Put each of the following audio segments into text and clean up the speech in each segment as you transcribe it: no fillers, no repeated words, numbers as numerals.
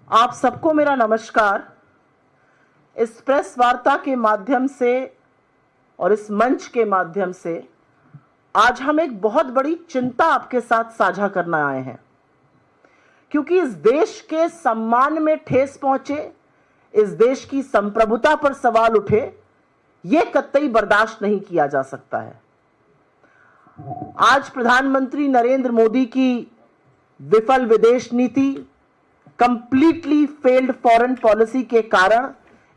आप सबको मेरा नमस्कार। इस प्रेस वार्ता के माध्यम से और इस मंच के माध्यम से आज हम एक बहुत बड़ी चिंता आपके साथ साझा करने आए हैं, क्योंकि इस देश के सम्मान में ठेस पहुंचे, इस देश की संप्रभुता पर सवाल उठे, यह कतई बर्दाश्त नहीं किया जा सकता है। आज प्रधानमंत्री नरेंद्र मोदी की विफल विदेश नीति, कंप्लीटली फेल्ड फॉरेन पॉलिसी के कारण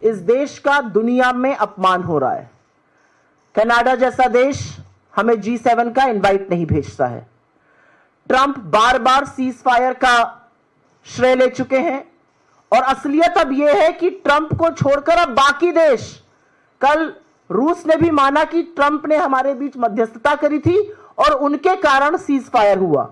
इस देश का दुनिया में अपमान हो रहा है। कनाडा जैसा देश हमें G7 का इनवाइट नहीं भेजता है। ट्रंप बार बार सीज फायर का श्रेय ले चुके हैं और असलियत अब यह है कि ट्रंप को छोड़कर अब बाकी देश, कल रूस ने भी माना कि ट्रंप ने हमारे बीच मध्यस्थता करी थी और उनके कारण सीज फायर हुआ।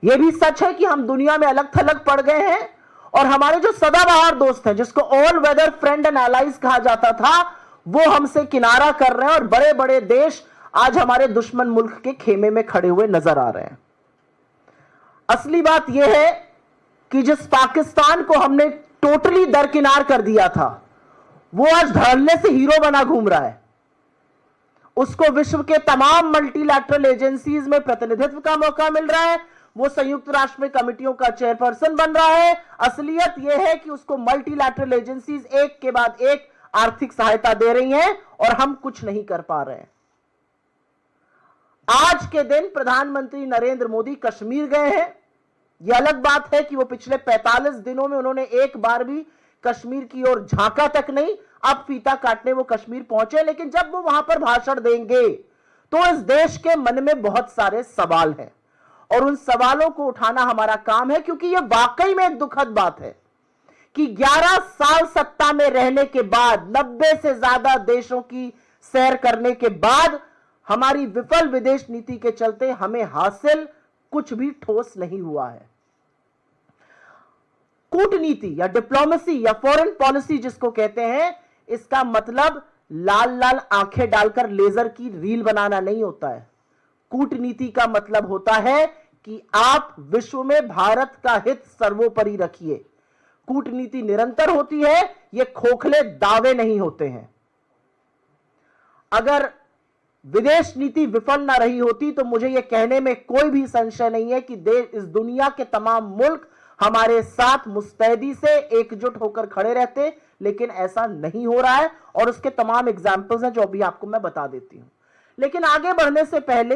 यह भी सच है कि हम दुनिया में अलग थलग पड़ गए हैं और हमारे जो सदाबहार दोस्त हैं, जिसको all weather friend and allies कहा जाता था, वो हमसे किनारा कर रहे हैं और बड़े बड़े देश आज हमारे दुश्मन मुल्क के खेमे में खड़े हुए नजर आ रहे हैं। असली बात यह है कि जिस पाकिस्तान को हमने टोटली दरकिनार कर दिया था, वो आज धड़ल्ले से हीरो बना घूम रहा है। उसको विश्व के तमाम मल्टीलैटरल एजेंसीज में प्रतिनिधित्व का मौका मिल रहा है, वो संयुक्त राष्ट्र में कमिटियों का चेयरपर्सन बन रहा है। असलियत यह है कि उसको मल्टीलैटरल एजेंसीज एक के बाद एक आर्थिक सहायता दे रही हैं और हम कुछ नहीं कर पा रहे हैं। आज के दिन प्रधानमंत्री नरेंद्र मोदी कश्मीर गए हैं। यह अलग बात है कि वो पिछले 45 दिनों में उन्होंने एक बार भी कश्मीर की ओर झांका तक नहीं। अब फीता काटने वो कश्मीर पहुंचे, लेकिन जब वो वहां पर भाषण देंगे तो इस देश के मन में बहुत सारे सवाल हैं और उन सवालों को उठाना हमारा काम है, क्योंकि यह वाकई में एक दुखद बात है कि 11 साल सत्ता में रहने के बाद, 90 से ज्यादा देशों की सैर करने के बाद, हमारी विफल विदेश नीति के चलते हमें हासिल कुछ भी ठोस नहीं हुआ है। कूटनीति या डिप्लोमेसी या फॉरेन पॉलिसी जिसको कहते हैं, इसका मतलब लाल लाल आंखें डालकर लेजर की रील बनाना नहीं होता है। कूटनीति का मतलब होता है कि आप विश्व में भारत का हित सर्वोपरि रखिए। कूटनीति निरंतर होती है, ये खोखले दावे नहीं होते हैं। अगर विदेश नीति विफल ना रही होती तो मुझे यह कहने में कोई भी संशय नहीं है कि देश, इस दुनिया के तमाम मुल्क हमारे साथ मुस्तैदी से एकजुट होकर खड़े रहते, लेकिन ऐसा नहीं हो रहा है और उसके तमाम एग्जाम्पल्स हैं जो अभी आपको मैं बता देती हूं। लेकिन आगे बढ़ने से पहले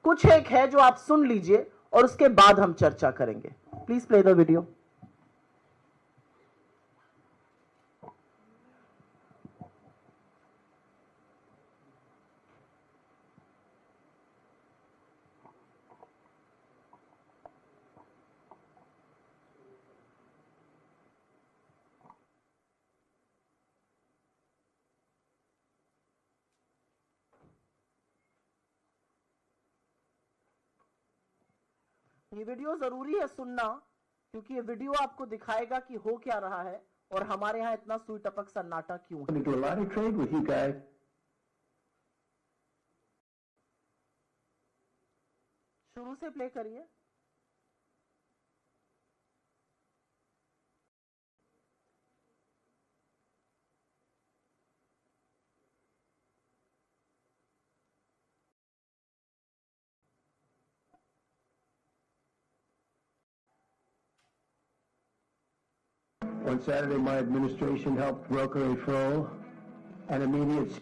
कुछ एक है जो आप सुन लीजिए और उसके बाद हम चर्चा करेंगे। Please play the video. ये वीडियो जरूरी है सुनना, क्योंकि ये वीडियो आपको दिखाएगा कि हो क्या रहा है और हमारे यहाँ इतना सुई टपक सन्नाटा क्यों है। शुरू से प्ले करिए। On Saturday, my administration helped broker a full and immediate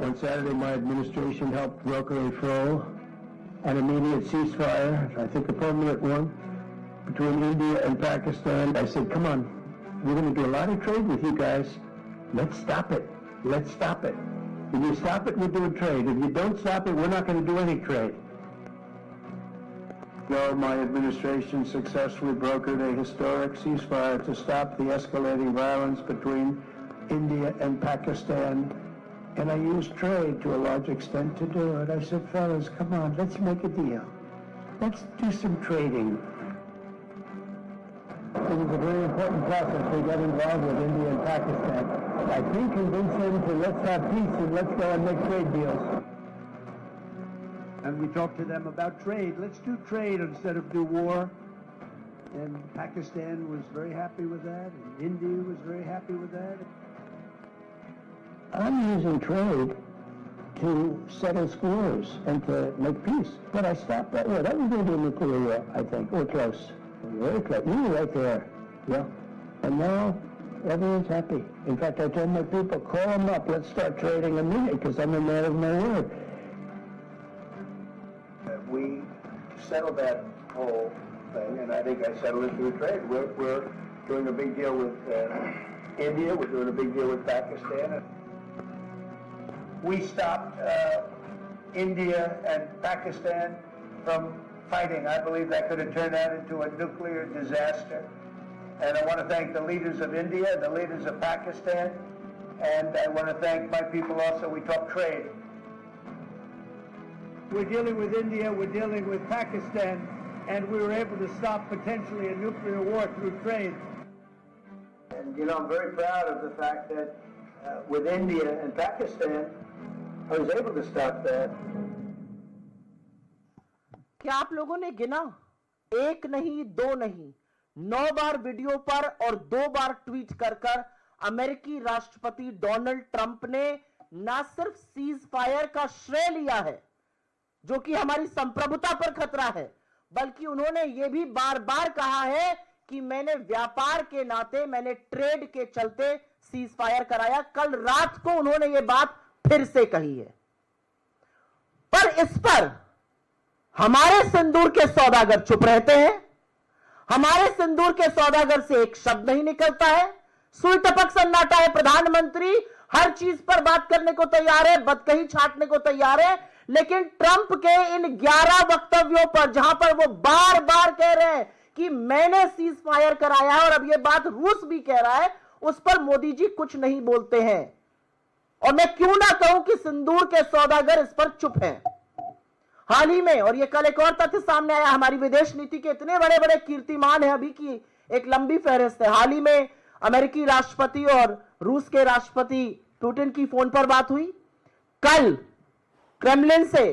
On Saturday, my administration helped broker a full and immediate ceasefire, I think a permanent one, between India and Pakistan. I said, come on, we're going to do a lot of trade with you guys. Let's stop it. Let's stop it. If you stop it, we'll do a trade. If you don't stop it, we're not going to do any trade. So my administration successfully brokered a historic ceasefire to stop the escalating violence between India and Pakistan. And I used trade to a large extent to do it. I said, fellas, come on, let's make a deal. Let's do some trading. It was a very important process. We got involved with India and Pakistan. I think convince them to let's have peace and let's go and make trade deals. And we talked to them about trade. Let's do trade instead of do war. And Pakistan was very happy with that, and India was very happy with that. I'm using trade to settle scores and to make peace. But I stopped that war. That was going to be a nuclear war, I think, or close. Very close. You were right there. Yeah. And now everyone's happy. In fact, I told my people, call them up. Let's start trading immediately because I'm a man of my word. We settled that whole thing, and I think I settled it through trade. We're doing a big deal with India. We're doing a big deal with Pakistan. We stopped India and Pakistan from fighting. I believe that could have turned out into a nuclear disaster. And I want to thank the leaders of India, the leaders of Pakistan, and I want to thank my people also. We talk trade. We're dealing with India, we're dealing with Pakistan, and we were able to stop potentially a nuclear war through trade. And, you know, I'm very proud of the fact that with India and Pakistan, I was able to stop that. क्या आप लोगों ने गिना? एक नहीं, दो नहीं, 9 बार video पर और 2 बार ट्वीट कर अमेरिकी राष्ट्रपति डोनाल्ड ट्रंप ने न सिर्फ सीज फायर का श्रेय लिया है, जो कि हमारी संप्रभुता पर खतरा है, बल्कि उन्होंने यह भी बार बार कहा है कि मैंने व्यापार के नाते, मैंने ट्रेड के चलते सीज फायर कराया। कल रात को उन्होंने यह बात फिर से कही है। पर इस पर हमारे सिंदूर के सौदागर चुप रहते हैं। हमारे सिंदूर के सौदागर से एक शब्द नहीं निकलता है। सुई टपक सन्नाटा है। प्रधानमंत्री हर चीज पर बात करने को तैयार है, बदकही छाटने को तैयार है, लेकिन ट्रंप के इन 11 वक्तव्यों पर, जहां पर वो बार बार कह रहे हैं कि मैंने सीज फायर कराया है और अब यह बात रूस भी कह रहा है, उस पर मोदी जी कुछ नहीं बोलते हैं। और मैं क्यों ना कहूं कि सिंदूर के सौदागर इस पर चुप हैं। हाल ही में, और यह कल एक और तथ्य सामने आया, हमारी विदेश नीति के इतने बड़े बड़े कीर्तिमान है अभी की एक लंबी फहरिस्त है। हाल ही में अमेरिकी राष्ट्रपति और रूस के राष्ट्रपति पुतिन की फोन पर बात हुई। कल क्रेमलिन से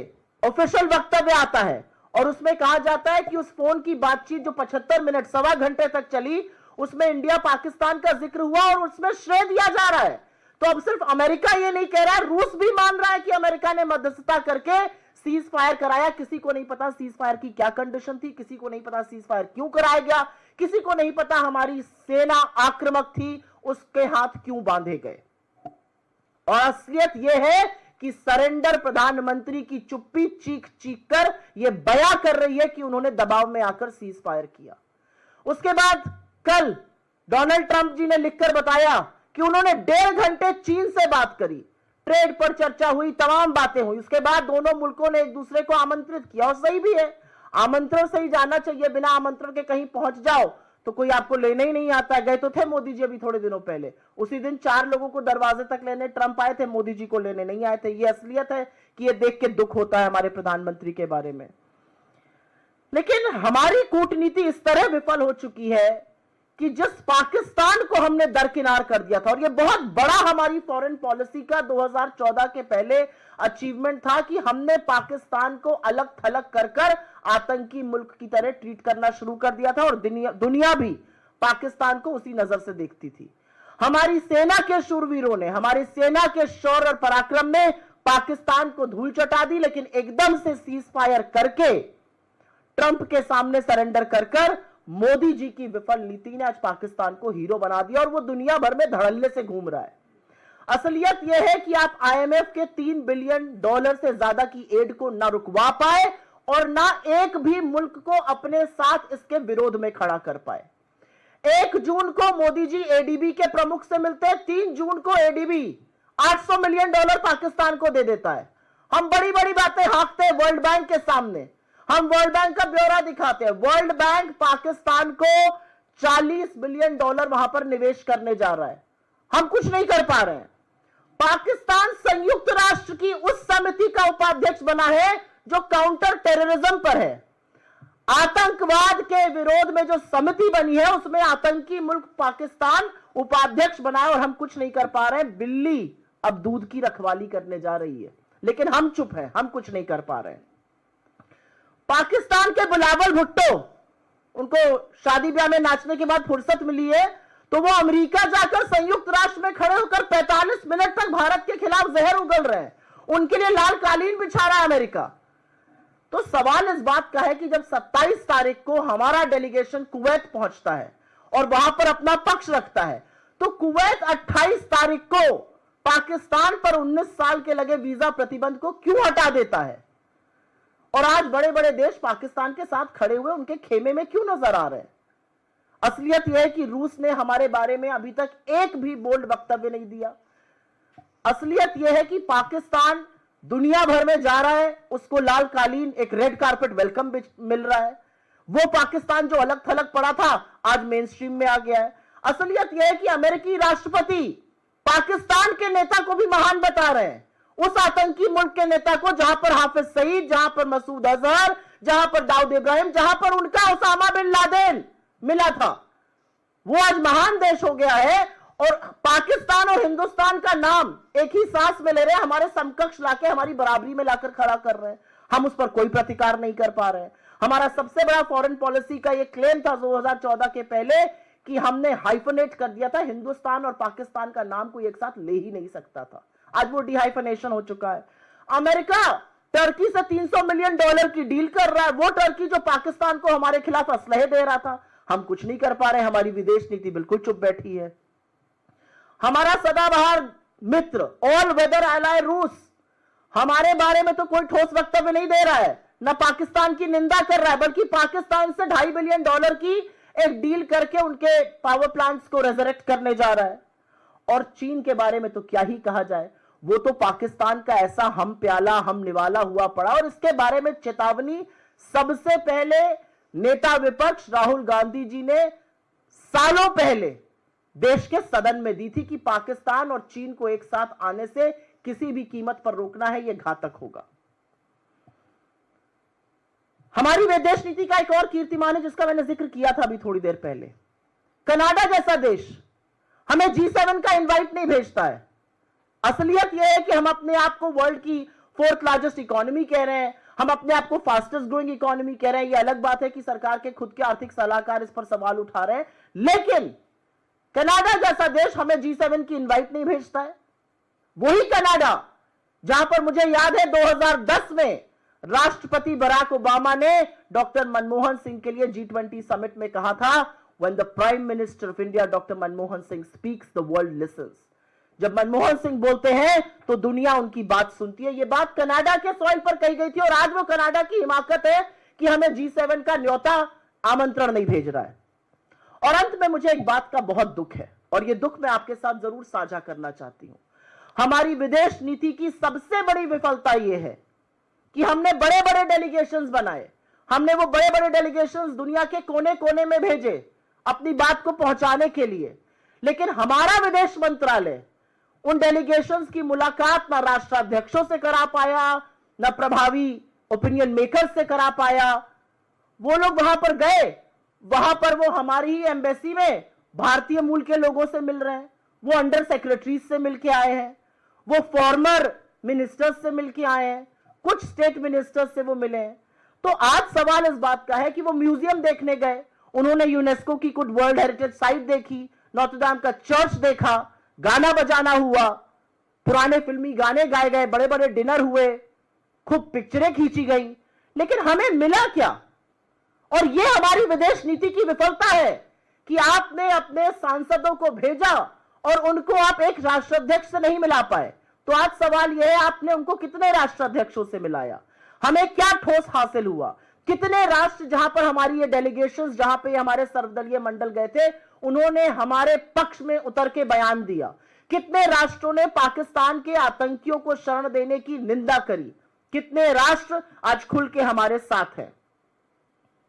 ऑफिशियल वक्तव्य आता है और उसमें कहा जाता है कि उस फोन की बातचीत जो 75 मिनट, सवा घंटे तक चली, उसमें इंडिया पाकिस्तान का जिक्र हुआ और उसमें श्रेय दिया जा रहा है। तो अब सिर्फ अमेरिका ये नहीं कह रहा है, रूस भी मान रहा है कि अमेरिका ने मध्यस्थता करके सीज फायर कराया। किसी को नहीं पता सीज फायर की क्या कंडीशन थी, किसी को नहीं पता सीज फायर क्यों कराया गया, किसी को नहीं पता हमारी सेना आक्रामक थी, उसके हाथ क्यों बांधे गए। और असलियत यह है कि सरेंडर प्रधानमंत्री की चुप्पी चीख चीख कर यह बयां कर रही है कि उन्होंने दबाव में आकर सीज फायर किया। उसके बाद कल डोनाल्ड ट्रंप जी ने लिखकर बताया कि उन्होंने 1.5 घंटे चीन से बात करी, ट्रेड पर चर्चा हुई, तमाम बातें हुई। उसके बाद दोनों मुल्कों ने एक दूसरे को आमंत्रित किया, और सही भी है, आमंत्रण से ही जाना चाहिए। बिना आमंत्रण के कहीं पहुंच जाओ तो कोई आपको लेने ही नहीं आता। गए तो थे मोदी जी अभी थोड़े दिनों पहले, उसी दिन 4 लोगों को दरवाजे तक लेने ट्रंप आए थे, मोदी जी को लेने नहीं आए थे। ये असलियत है कि ये देख के दुख होता है हमारे प्रधानमंत्री के बारे में। लेकिन हमारी कूटनीति इस तरह विफल हो चुकी है कि जिस पाकिस्तान को हमने दरकिनार कर दिया था, और यह बहुत बड़ा हमारी फॉरेन पॉलिसी का 2014 के पहले अचीवमेंट था कि हमने पाकिस्तान को अलग थलग कर आतंकी मुल्क की तरह ट्रीट करना शुरू कर दिया था, और दुनिया भी पाकिस्तान को उसी नजर से देखती थी। हमारी सेना के शूरवीरों ने, हमारी सेना के शौर्य और पराक्रम ने पाकिस्तान को धूल चटा दी, लेकिन एकदम से सीज फायर करके ट्रंप के सामने सरेंडर कर मोदी जी की विफल नीति ने आज पाकिस्तान को हीरो बना दिया, और वो दुनिया भर में धड़ल्ले से घूम रहा है। असलियत यह है कि आप IMF के $3 बिलियन से ज्यादा की एड को ना रुकवा पाए और ना एक भी मुल्क को अपने साथ इसके विरोध में खड़ा कर पाए। 1 जून को मोदी जी ADB के प्रमुख से मिलते हैं, 3 जून को ADB $800 मिलियन पाकिस्तान को दे देता है। हम बड़ी बड़ी बातें हाँकते हैं वर्ल्ड बैंक के सामने, हम वर्ल्ड बैंक का ब्यौरा दिखाते हैं। वर्ल्ड बैंक पाकिस्तान को $40 बिलियन वहां पर निवेश करने जा रहा है, हम कुछ नहीं कर पा रहे हैं। पाकिस्तान संयुक्त राष्ट्र की उस समिति का उपाध्यक्ष बना है जो काउंटर टेररिज्म पर है। आतंकवाद के विरोध में जो समिति बनी है, उसमें आतंकी मुल्क पाकिस्तान उपाध्यक्ष बनाए और हम कुछ नहीं कर पा रहे हैं। बिल्ली अब दूध की रखवाली करने जा रही है, लेकिन हम चुप हैं, हम कुछ नहीं कर पा रहे हैं। पाकिस्तान के बिलावल भुट्टो, उनको शादी ब्याह में नाचने के बाद फुर्सत मिली है तो वो अमेरिका जाकर संयुक्त राष्ट्र में खड़े होकर 45 मिनट तक भारत के खिलाफ जहर उगल रहे हैं। उनके लिए लाल कालीन बिछा रहा है अमेरिका। तो सवाल इस बात का है कि जब 27 तारीख को हमारा डेलीगेशन कुवैत पहुंचता है और वहां पर अपना पक्ष रखता है, तो कुवैत 28 तारीख को पाकिस्तान पर 19 साल के लगे वीजा प्रतिबंध को क्यों हटा देता है? और आज बड़े बड़े देश पाकिस्तान के साथ खड़े हुए उनके खेमे में क्यों नजर आ रहे हैं? असलियत यह है कि रूस ने हमारे बारे में अभी तक एक भी बोल्ड वक्तव्य नहीं दिया। असलियत यह है कि पाकिस्तान दुनिया भर में जा रहा है, उसको लाल कालीन, एक रेड कारपेट वेलकम मिल रहा है। वो पाकिस्तान जो अलग थलग पड़ा था आज मेन स्ट्रीम में आ गया है। असलियत यह है कि अमेरिकी राष्ट्रपति पाकिस्तान के नेता को भी महान बता रहे हैं, उस आतंकी मुल्क के नेता को जहां पर हाफिज सईद, जहां पर मसूद अजहर, जहां पर दाऊद इब्राहिम, जहां पर उनका उसामा बिन लादेन मिला था, वो आज महान देश हो गया है। और पाकिस्तान और हिंदुस्तान का नाम एक ही सांस में ले रहे हैं, हमारे समकक्ष लाके हमारी बराबरी में लाकर खड़ा कर रहे हैं। हम उस पर कोई प्रतिकार नहीं कर पा रहे हैं। हमारा सबसे बड़ा फॉरेन पॉलिसी का ये क्लेम था 2014 के पहले कि हमने हाइफनेट कर दिया था, हिंदुस्तान और पाकिस्तान का नाम कोई एक साथ ले ही नहीं सकता था। आज वो डिहाइफनेशन हो चुका है। अमेरिका टर्की से $300 मिलियन की डील कर रहा है, वो टर्की जो पाकिस्तान को हमारे खिलाफ असलहे दे रहा था। हम कुछ नहीं कर पा रहे, हमारी विदेश नीति बिल्कुल चुप बैठी है। हमारा सदाबहार मित्र ऑल वेदर एलाय रूस हमारे बारे में तो कोई ठोस वक्तव्य नहीं दे रहा है, न पाकिस्तान की निंदा कर रहा है, बल्कि पाकिस्तान से $2.5 बिलियन की एक डील करके उनके पावर प्लांट्स को रेजरेक्ट करने जा रहा है। और चीन के बारे में तो क्या ही कहा जाए, वो तो पाकिस्तान का ऐसा हम प्याला हम निवाला हुआ पड़ा। और इसके बारे में चेतावनी सबसे पहले नेता विपक्ष राहुल गांधी जी ने सालों पहले देश के सदन में दी थी कि पाकिस्तान और चीन को एक साथ आने से किसी भी कीमत पर रोकना है, यह घातक होगा। हमारी विदेश नीति का एक और कीर्तिमान है जिसका मैंने जिक्र किया था अभी थोड़ी देर पहले। कनाडा जैसा देश हमें G7 का इनवाइट नहीं भेजता है। असलियत यह है कि हम अपने आप को वर्ल्ड की 4th लार्जेस्ट इकोनॉमी कह रहे हैं, हम अपने आप को फास्टेस्ट ग्रोइंग इकोनॉमी कह रहे हैं। यह अलग बात है कि सरकार के खुद के आर्थिक सलाहकार इस पर सवाल उठा रहे हैं, लेकिन कनाडा जैसा देश हमें G7 की इनवाइट नहीं भेजता है। वही कनाडा जहां पर मुझे याद है 2010 में राष्ट्रपति बराक ओबामा ने डॉक्टर मनमोहन सिंह के लिए G20 समिट में कहा था, when the prime minister of India doctor Manmohan Singh speaks the world lessons. जब मनमोहन सिंह बोलते हैं तो दुनिया उनकी बात सुनती है। यह बात कनाडा के सॉइल पर कही गई थी और आज वो कनाडा की हिमाकत है कि हमें G7 का न्योता आमंत्रण नहीं भेज रहा है। और अंत में मुझे एक बात का बहुत दुख है और यह दुख मैं आपके साथ जरूर साझा करना चाहती हूं। हमारी विदेश नीति की सबसे बड़ी विफलता यह है कि हमने बड़े बड़े डेलीगेशंस बनाए, हमने वो बड़े बड़े डेलीगेशंस दुनिया के कोने कोने में भेजे अपनी बात को पहुंचाने के लिए, लेकिन हमारा विदेश मंत्रालय उन डेलीगेशंस की मुलाकात ना राष्ट्राध्यक्षों से करा पाया, ना प्रभावी ओपिनियन मेकर्स से करा पाया। वो लोग वहां पर गए, वहां पर वो हमारी ही एम्बेसी में भारतीय मूल के लोगों से मिल रहे हैं, वो अंडर सेक्रेटरीज से मिलके आए हैं, वो फॉर्मर मिनिस्टर्स से मिलके आए हैं, कुछ स्टेट मिनिस्टर्स से वो मिले हैं। तो आज सवाल इस बात का है कि वो म्यूजियम देखने गए, उन्होंने यूनेस्को की कुछ वर्ल्ड हेरिटेज साइट देखी, नोत्र दाम का चर्च देखा, गाना बजाना हुआ, पुराने फिल्मी गाने गाए गए, बड़े बड़े डिनर हुए, खूब पिक्चरें खींची गई, लेकिन हमें मिला क्या? और यह हमारी विदेश नीति की विफलता है कि आपने अपने सांसदों को भेजा और उनको आप एक राष्ट्राध्यक्ष से नहीं मिला पाए। तो आज सवाल यह है, आपने उनको कितने राष्ट्राध्यक्षों से मिलाया? हमें क्या ठोस हासिल हुआ? कितने राष्ट्र जहां पर हमारी ये डेलीगेशंस, जहां पे हमारे सर्वदलीय मंडल गए थे, उन्होंने हमारे पक्ष में उतर के बयान दिया? कितने राष्ट्रों ने पाकिस्तान के आतंकियों को शरण देने की निंदा करी? कितने राष्ट्र आज खुल के हमारे साथ हैं?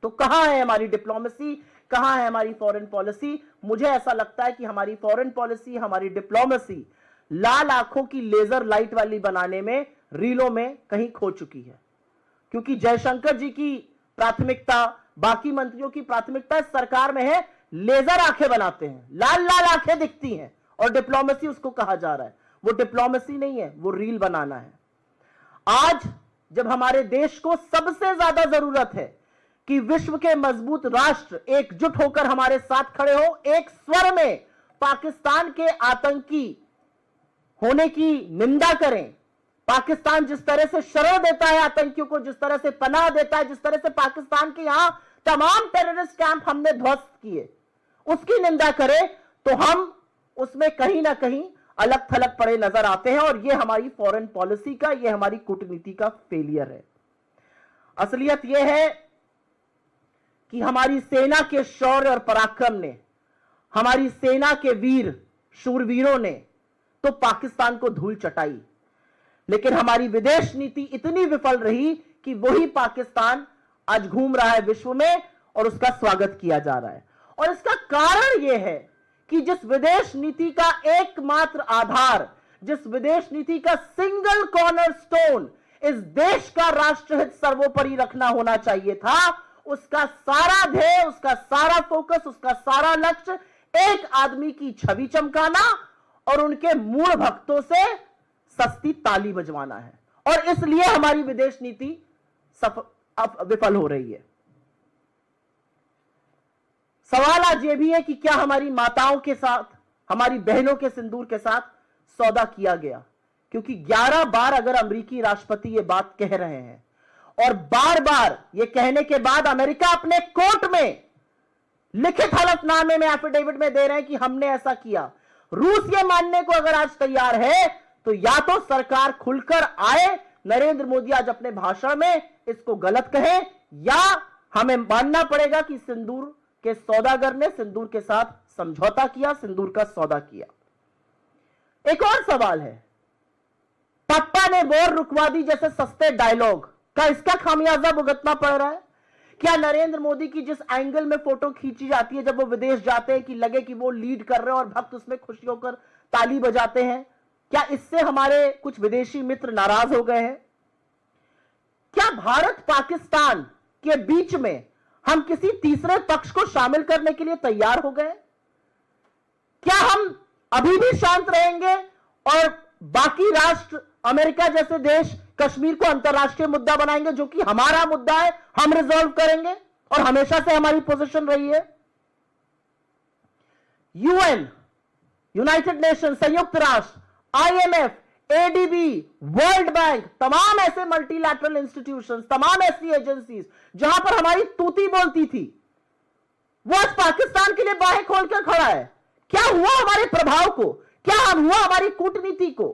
तो कहां है हमारी डिप्लोमेसी, कहां है हमारी फॉरेन पॉलिसी? मुझे ऐसा लगता है कि हमारी फॉरेन पॉलिसी, हमारी डिप्लोमेसी लाल आंखों की लेजर लाइट वाली बनाने में, रीलों में कहीं खो चुकी है। क्योंकि जयशंकर जी की प्राथमिकता, बाकी मंत्रियों की प्राथमिकता इस सरकार में है लेजर आंखें बनाते हैं, लाल लाल आंखें दिखती हैं, और डिप्लोमेसी उसको कहा जा रहा है। वो डिप्लोमेसी नहीं है, वो रील बनाना है। आज जब हमारे देश को सबसे ज्यादा जरूरत है कि विश्व के मजबूत राष्ट्र एकजुट होकर हमारे साथ खड़े हो, एक स्वर में पाकिस्तान के आतंकी होने की निंदा करें, पाकिस्तान जिस तरह से शरण देता है आतंकियों को, जिस तरह से पनाह देता है, जिस तरह से पाकिस्तान के यहां तमाम टेररिस्ट कैंप हमने ध्वस्त किए, उसकी निंदा करें, तो हम उसमें कहीं ना कहीं अलग थलग पड़े नजर आते हैं। और यह हमारी फॉरेन पॉलिसी का, यह हमारी कूटनीति का फेलियर है। असलियत यह है कि हमारी सेना के शौर्य और पराक्रम ने, हमारी सेना के वीर शूरवीरों ने तो पाकिस्तान को धूल चटाई, लेकिन हमारी विदेश नीति इतनी विफल रही कि वही पाकिस्तान आज घूम रहा है विश्व में और उसका स्वागत किया जा रहा है। और इसका कारण यह है कि जिस विदेश नीति का एकमात्र आधार, जिस विदेश नीति का सिंगल कॉर्नरस्टोन इस देश का राष्ट्रहित सर्वोपरि रखना होना चाहिए था, उसका सारा ध्येय, उसका सारा फोकस, उसका सारा लक्ष्य एक आदमी की छवि चमकाना और उनके मूल भक्तों से सस्ती ताली बजवाना है। और इसलिए हमारी विदेश नीति विफल हो रही है। सवाल आज यह भी है कि क्या हमारी माताओं के साथ, हमारी बहनों के सिंदूर के साथ सौदा किया गया? क्योंकि 11 बार अगर अमेरिकी राष्ट्रपति यह बात कह रहे हैं और बार बार यह कहने के बाद अमेरिका अपने कोर्ट में लिखित हलफनामे में, एफिडेविट में दे रहे हैं कि हमने ऐसा किया, रूस यह मानने को अगर आज तैयार है, तो या तो सरकार खुलकर आए, नरेंद्र मोदी आज अपने भाषण में इसको गलत कहे, या हमें मानना पड़ेगा कि सिंदूर के सौदागर ने सिंदूर के साथ समझौता किया, सिंदूर का सौदा किया। एक और सवाल है, पापा ने वॉर रुकवा दी जैसे सस्ते डायलॉग का इसका खामियाजा भुगतना पड़ रहा है? क्या नरेंद्र मोदी की जिस एंगल में फोटो खींची जाती है जब वो विदेश जाते हैं कि लगे कि वो लीड कर रहे हैं और भक्त उसमें खुशी होकर ताली बजाते हैं, क्या इससे हमारे कुछ विदेशी मित्र नाराज हो गए हैं? क्या भारत पाकिस्तान के बीच में हम किसी तीसरे पक्ष को शामिल करने के लिए तैयार हो गए? क्या हम अभी भी शांत रहेंगे और बाकी राष्ट्र, अमेरिका जैसे देश कश्मीर को अंतरराष्ट्रीय मुद्दा बनाएंगे जो कि हमारा मुद्दा है, हम रिजॉल्व करेंगे? और हमेशा से हमारी पोजीशन रही है। यूएन, यूनाइटेड नेशन, संयुक्त राष्ट्र, आईएमएफ, एडीबी, वर्ल्ड बैंक, तमाम ऐसे मल्टीलैटरल इंस्टीट्यूशंस, तमाम ऐसी एजेंसीज जहां पर हमारी तूती बोलती थी, वो आज पाकिस्तान के लिए बाहें खोल कर खड़ा है। क्या हुआ हमारे प्रभाव को? क्या हम हुआ हमारी कूटनीति को?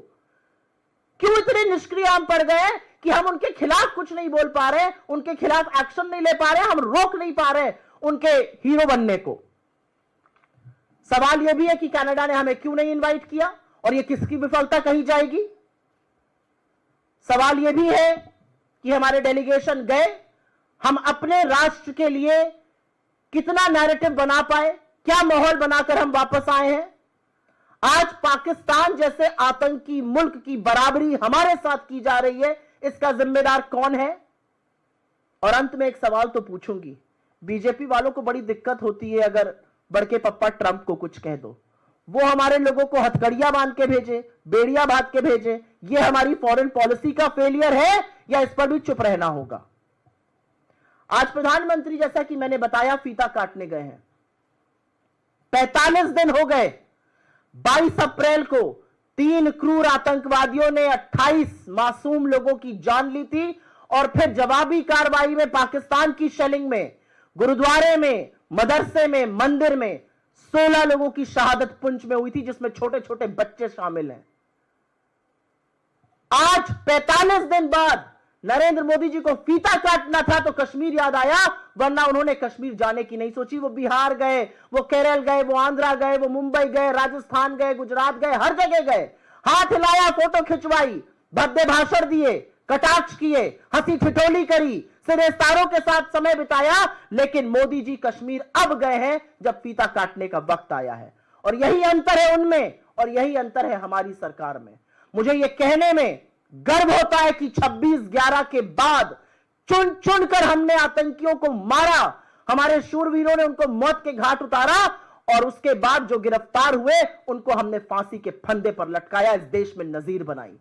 क्यों इतने निष्क्रिय हम पड़ गए कि हम उनके खिलाफ कुछ नहीं बोल पा रहे, उनके खिलाफ एक्शन नहीं ले पा रहे, हम रोक नहीं पा रहे उनके हीरो बनने को? सवाल यह भी है कि कनाडा ने हमें क्यों नहीं इनवाइट किया और यह किसकी विफलता कही जाएगी? सवाल यह भी है कि हमारे डेलीगेशन गए, हम अपने राष्ट्र के लिए कितना नैरेटिव बना पाए, क्या माहौल बनाकर हम वापस आए हैं? आज पाकिस्तान जैसे आतंकी मुल्क की बराबरी हमारे साथ की जा रही है, इसका जिम्मेदार कौन है? और अंत में एक सवाल तो पूछूंगी, बीजेपी वालों को बड़ी दिक्कत होती है अगर बड़के पप्पा ट्रंप को कुछ कह दो, वो हमारे लोगों को हथकड़ियां बांध के भेजे, बेड़ियां बांध के भेजे। ये हमारी फॉरेन पॉलिसी का फेलियर है या इस पर भी चुप रहना होगा? आज प्रधानमंत्री, जैसा कि मैंने बताया, फीता काटने गए हैं। 45 दिन हो गए। 22 अप्रैल को 3 क्रूर आतंकवादियों ने 28 मासूम लोगों की जान ली थी और फिर जवाबी कार्रवाई में पाकिस्तान की शेलिंग में, गुरुद्वारे में, मदरसे में, मंदिर में 16 लोगों की शहादत पुंछ में हुई थी, जिसमें छोटे छोटे बच्चे शामिल हैं। आज 45 दिन बाद नरेंद्र मोदी जी को फीता काटना था तो कश्मीर याद आया, वरना उन्होंने कश्मीर जाने की नहीं सोची। वो बिहार गए, वो केरल गए, वो आंध्रा गए, वो मुंबई गए, राजस्थान गए, गुजरात गए, हर जगह गए, हाथ हिलाया, फोटो खिंचवाई, भद्दे भाषण दिए, कटाक्ष किए, हंसी ठिठोली करी, सिरेस्तारों के साथ समय बिताया। लेकिन मोदी जी कश्मीर अब गए हैं जब फीता काटने का वक्त आया है। और यही अंतर है उनमें और यही अंतर है हमारी सरकार में। मुझे यह कहने में गर्व होता है कि 26/11 के बाद चुन चुनकर हमने आतंकियों को मारा, हमारे शूरवीरों ने उनको मौत के घाट उतारा और उसके बाद जो गिरफ्तार हुए उनको हमने फांसी के फंदे पर लटकाया, इस देश में नजीर बनाई।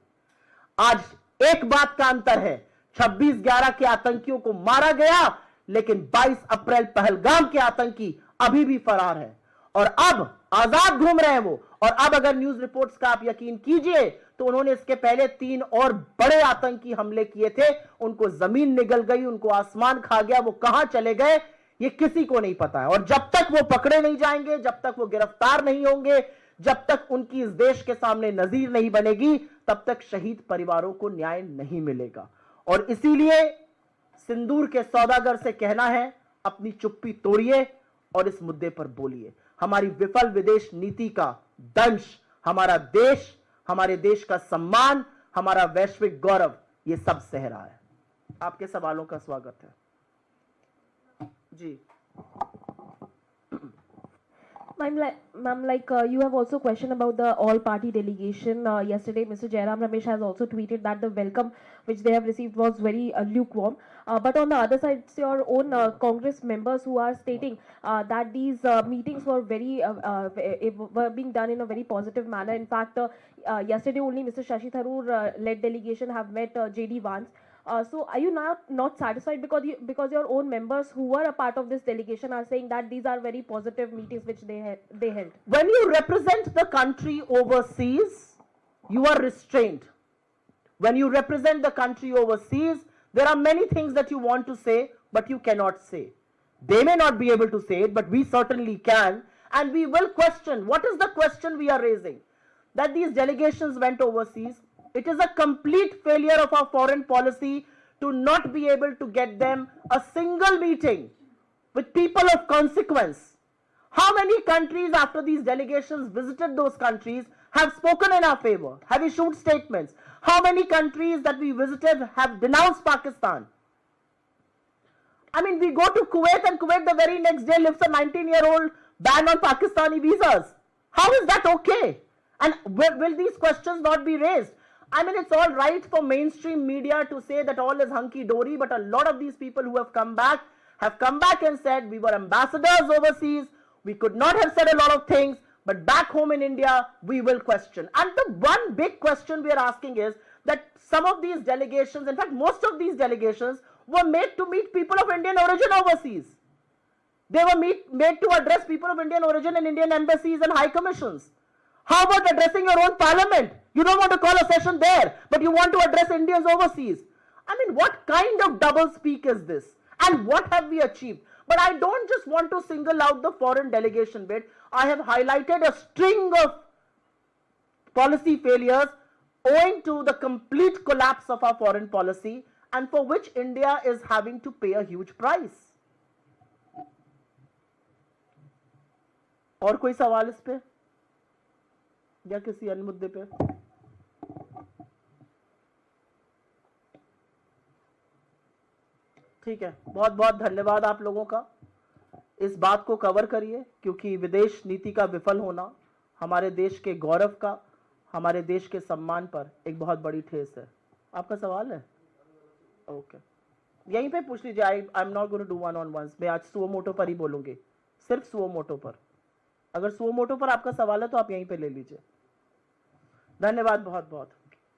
आज एक बात का अंतर है, 26/11 के आतंकियों को मारा गया, लेकिन 22 अप्रैल पहलगाम के आतंकी अभी भी फरार है और अब आजाद घूम रहे हैं वो। और अब अगर न्यूज रिपोर्ट्स का आप यकीन कीजिए तो उन्होंने इसके पहले 3 और बड़े आतंकी हमले किए थे, उनको जमीन निगल गई, उनको आसमान खा गया, वो कहां चले गए ये किसी को नहीं पता है। और जब तक वो पकड़े नहीं जाएंगे, जब तक वो गिरफ्तार नहीं होंगे, जब तक उनकी इस देश के सामने नजीर नहीं बनेगी, तब तक शहीद परिवारों को न्याय नहीं मिलेगा। और इसीलिए सिंदूर के सौदागर से कहना है, अपनी चुप्पी तोड़िए और इस मुद्दे पर बोलिए। हमारी विफल विदेश नीति का दंश हमारा देश, हमारे देश का सम्मान, हमारा वैश्विक गौरव, ये सब सह रहा है। आपके सवालों का स्वागत है जी। Ma'am, you have also questioned about the all-party delegation. Yesterday, Mr. Jairam Ramesh has also tweeted that the welcome which they have received was very lukewarm. But on the other side, it's your own Congress members who are stating that these meetings were were being done in a very positive manner. In fact, yesterday only Mr. Shashi Tharoor led delegation have met J.D. Vance. So are you not satisfied because your own members who were a part of this delegation are saying that these are very positive meetings which they held? When you represent the country overseas, you are restrained. When you represent the country overseas, there are many things that you want to say, but you cannot say. They may not be able to say it, but we certainly can, and we will question. What is the question we are raising? That these delegations went overseas. It is a complete failure of our foreign policy to not be able to get them a single meeting with people of consequence. How many countries after these delegations visited those countries have spoken in our favor, have issued statements? How many countries that we visited have denounced Pakistan? I mean, we go to Kuwait and Kuwait the very next day lifts a 19-year-old ban on Pakistani visas. How is that okay? And will these questions not be raised? I mean, it's all right for mainstream media to say that all is hunky-dory, but a lot of these people who have come back and said we were ambassadors overseas, we could not have said a lot of things, but back home in India, we will question. And the one big question we are asking is that some of these delegations, in fact, most of these delegations were made to meet people of Indian origin overseas. They were made to address people of Indian origin in Indian embassies and high commissions. How about addressing your own parliament? You don't want to call a session there, but you want to address Indians overseas. I mean, what kind of double speak is this? And what have we achieved? But I don't just want to single out the foreign delegation bit. I have highlighted a string of policy failures owing to the complete collapse of our foreign policy, and for which India is having to pay a huge price. और कोई सवाल इस पे या किसी अन्य मुद्दे पे? ठीक है, बहुत बहुत धन्यवाद आप लोगों का। इस बात को कवर करिए, क्योंकि विदेश नीति का विफल होना हमारे देश के गौरव का, हमारे देश के सम्मान पर एक बहुत बड़ी ठेस है। आपका सवाल है? ओके, यहीं पे पूछ लीजिए। I am not going to do one on ones. मैं आज सुओ मोटो पर ही बोलूंगी, सिर्फ सुओ मोटो पर। अगर सुओ मोटो पर आपका सवाल है तो आप यहीं पे ले लीजिए। धन्यवाद बहुत बहुत।